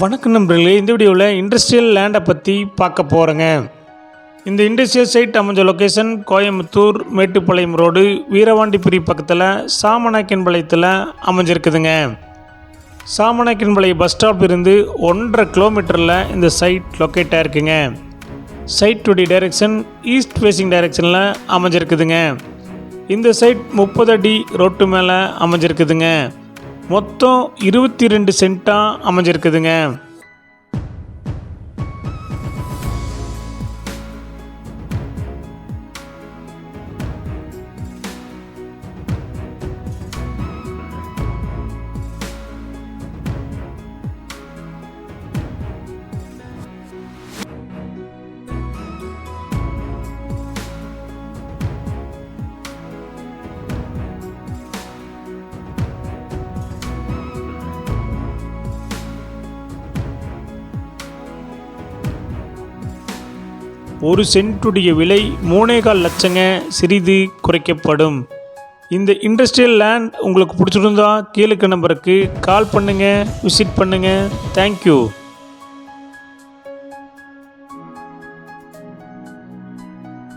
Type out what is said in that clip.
வணக்கம் நண்பர்களே, இந்த வீடியோவில் இண்டஸ்ட்ரியல் லேண்டை பற்றி பார்க்க போகிறேங்க. இந்த இண்டஸ்ட்ரியல் சைட் அமைஞ்ச லொக்கேஷன் கோயம்புத்தூர் மேட்டுப்பாளையம் ரோடு வீரவாண்டிபுரி பக்கத்தில் சாமநாயக்கன்பாளையத்தில் அமைஞ்சிருக்குதுங்க. சாமநாயக்கன்பாளையம் பஸ் ஸ்டாப் இருந்து 1.5 கிலோமீட்டரில் இந்த சைட் லொக்கேட் ஆகிருக்குங்க. சைட்டுடைய டைரெக்ஷன் ஈஸ்ட் ஃபேஸிங் டைரெக்ஷனில் அமைஞ்சிருக்குதுங்க. இந்த சைட் 30 அடி ரோட்டு மேலே அமைஞ்சிருக்குதுங்க. மொத்தம் 22 சென்ட்டாக அமைஞ்சிருக்குதுங்க. ஒரு சென்ட்டுடைய விலை 3.25 லட்சங்க சிறிது குறைக்கப்படும். இந்த இண்டஸ்ட்ரியல் லேண்ட் உங்களுக்கு பிடிச்சிருந்தா கீழே நம்பருக்கு கால் பண்ணுங்கள், விசிட் பண்ணுங்கள். தேங்க்யூ.